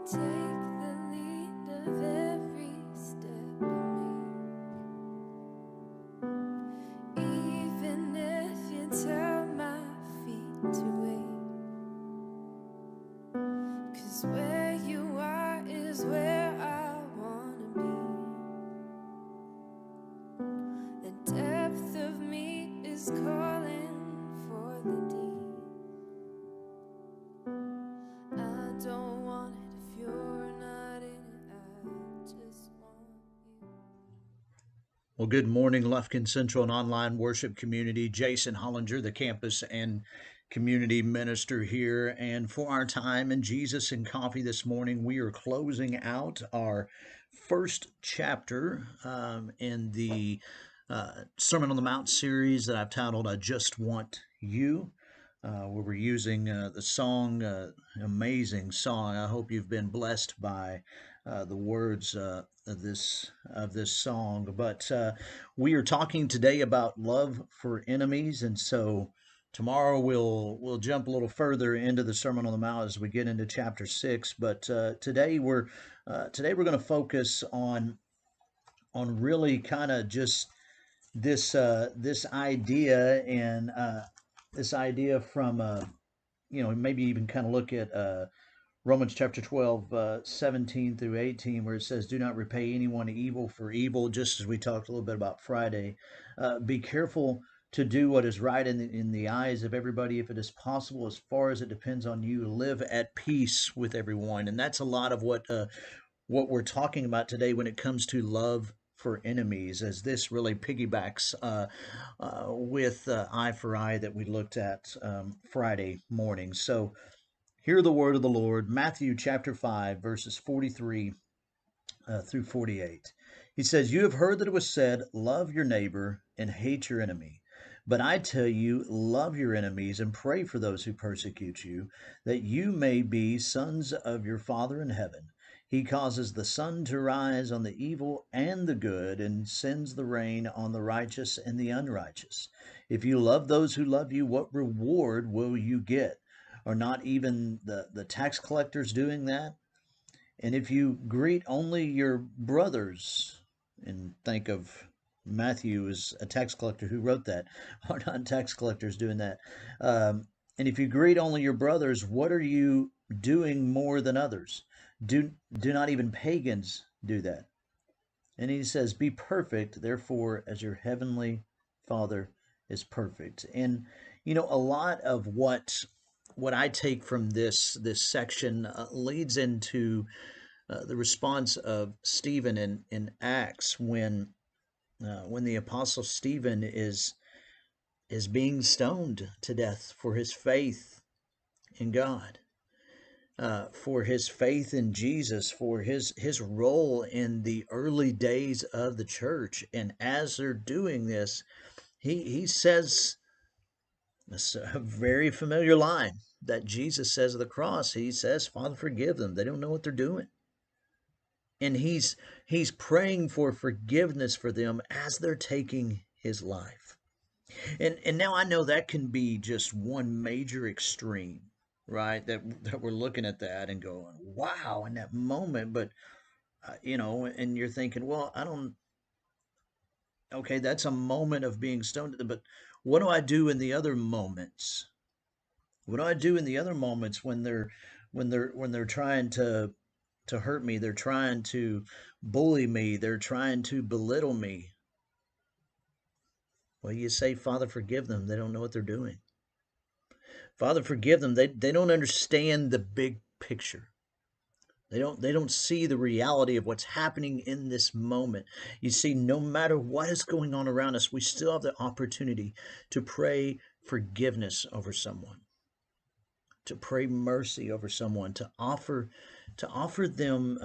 take the lead of every step I make, even if you tell my feet to wait. 'Cause where you are is where I wanna be. The depth of me is calling for the deep. I don't want it if you're not in it. I just want you. Well, good morning, Lufkin Central and online worship community. Jason Hollinger, the campus and community minister here. And for our time in Jesus and Coffee this morning, we are closing out our first chapter in the Sermon on the Mount series that I've titled I Just Want You. Where we're using the song, amazing song. I hope you've been blessed by the words of this song. But we are talking today about love for enemies, and so tomorrow we'll jump a little further into the Sermon on the Mount as we get into chapter 6. But today we're going to focus on really kind of just this idea and this idea from maybe even kind of look at Romans chapter 12, 17 through 18, where it says, "Do not repay anyone evil for evil," just as we talked a little bit about Friday. Be careful to do what is right in the eyes of everybody, if it is possible, as far as it depends on you. Live at peace with everyone. And that's a lot of what we're talking about today when it comes to love for enemies, as this really piggybacks with eye for eye that we looked at Friday morning. So hear the word of the Lord, Matthew chapter 5, verses 43 through 48. He says, "You have heard that it was said, 'Love your neighbor and hate your enemy.' But I tell you, love your enemies and pray for those who persecute you, that you may be sons of your Father in heaven. He causes the sun to rise on the evil and the good, and sends the rain on the righteous and the unrighteous. If you love those who love you, what reward will you get? Are not even the tax collectors doing that? And if you greet only your brothers," and think of Matthew as a tax collector who wrote that, are not tax collectors doing that? "And if you greet only your brothers, what are you doing more than others? Do not even pagans do that?" And he says, "Be perfect, therefore, as your heavenly Father is perfect." And a lot of what I take from this section leads into the response of Stephen in Acts when the apostle Stephen is being stoned to death for his faith in God, for his faith in Jesus, for his role in the early days of the church. And as they're doing this, he says a very familiar line that Jesus says at the cross. He says, "Father, forgive them. They don't know what they're doing." And he's praying for forgiveness for them as they're taking his life. And now I know that can be just one major extreme, right? That we're looking at that and going, wow, in that moment. But and you're thinking, well, I don't. Okay, that's a moment of being stoned, but what do I do in the other moments? What do I do in the other moments when they're trying to hurt me? They're trying to bully me. They're trying to belittle me. Well, you say, "Father, forgive them. They don't know what they're doing." Father, forgive them. They don't understand the big picture. They don't see the reality of what's happening in this moment. You see, no matter what is going on around us, we still have the opportunity to pray forgiveness over someone, to pray mercy over someone, to offer them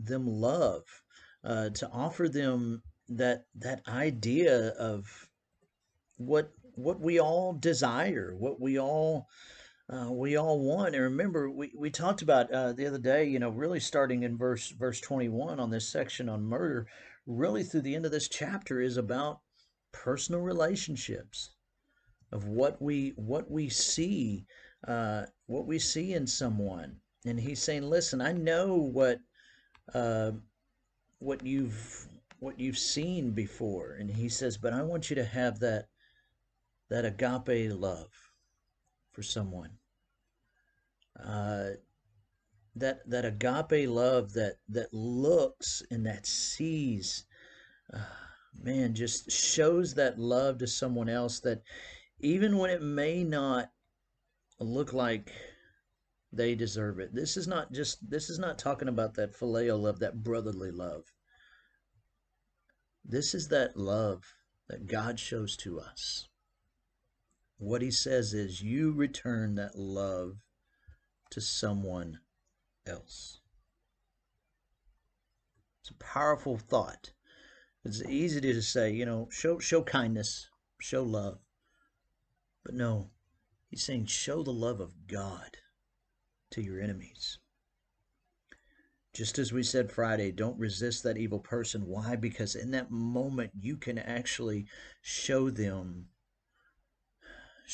love, to offer them that idea of what we all desire, what we all want. And remember, we talked about the other day, really starting in verse 21 on this section on murder, really through the end of this chapter is about personal relationships, of what we see in someone. And he's saying, listen, I know uh, what you've seen before. And he says, but I want you to have that agape love for someone. Uh, that agape love that looks and that sees, uh, man, just shows that love to someone else, that even when it may not look like they deserve it. This is not talking about that phileo love, that brotherly love. This is that love that God shows to us. What he says is, you return that love to someone else. It's a powerful thought. It's easy to say, show kindness, show love. But no, he's saying show the love of God to your enemies. Just as we said Friday, don't resist that evil person. Why? Because in that moment you can actually show them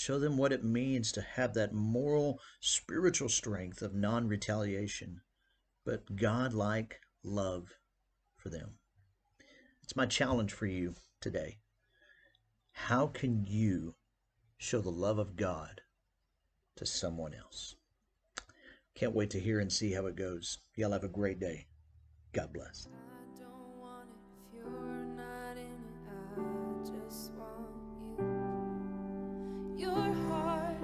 what it means to have that moral, spiritual strength of non-retaliation, but God-like love for them. It's my challenge for you today. How can you show the love of God to someone else? Can't wait to hear and see how it goes. Y'all have a great day. God bless. I don't want it if you're not in it. I just want you. Your heart,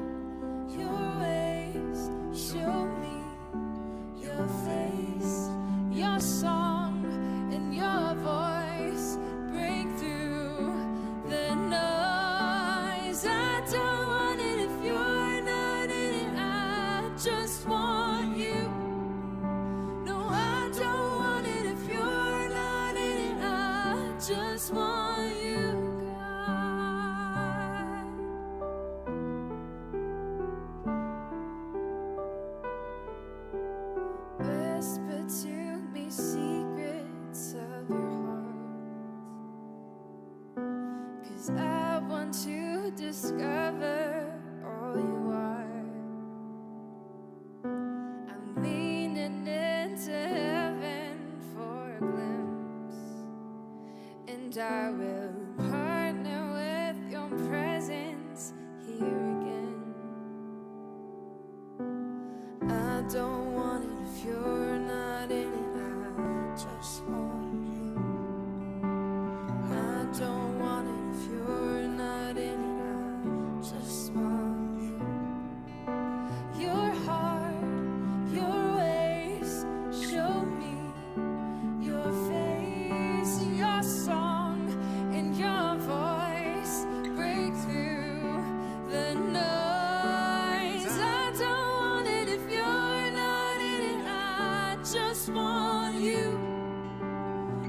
your ways, show me your face, your song and your voice break through the noise. I don't want it if you're not in it. I just want you. No, I don't want it if you're not in it. I just want you, God. Whisper to me secrets of your heart, 'cause I want to discover all you are. I'm leaning into heaven for a glimpse, and I will partner with your presence here again. I don't want it if you're not in it. I just want you. I don't want it if you're not in it. I just want you. Your heart, your ways, show me your face, your song and your voice break through the noise. I don't want it if you're not in it. I just want you.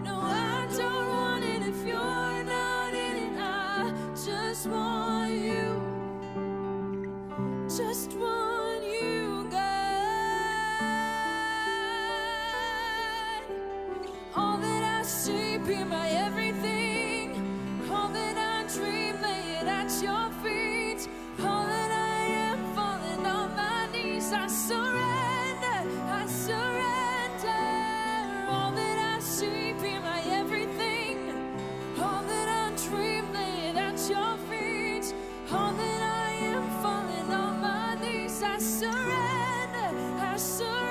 No, I don't want it if you're not in it. I just want you. Just want you, God. All that I see, be my everything. All that I dream, lay it at your feet. All that I am, falling on my knees. I surrender, I surrender. All that I see, be my everything. All that I dream, lay it at your feet. All that I am, falling on my knees. I surrender, I surrender.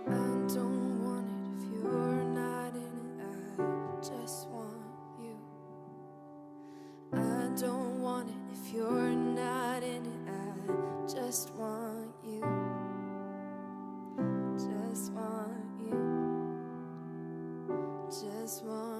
I don't want it if you're not in it. I just want you. I don't want it if you're not in it. I just want you. Just want you. Just want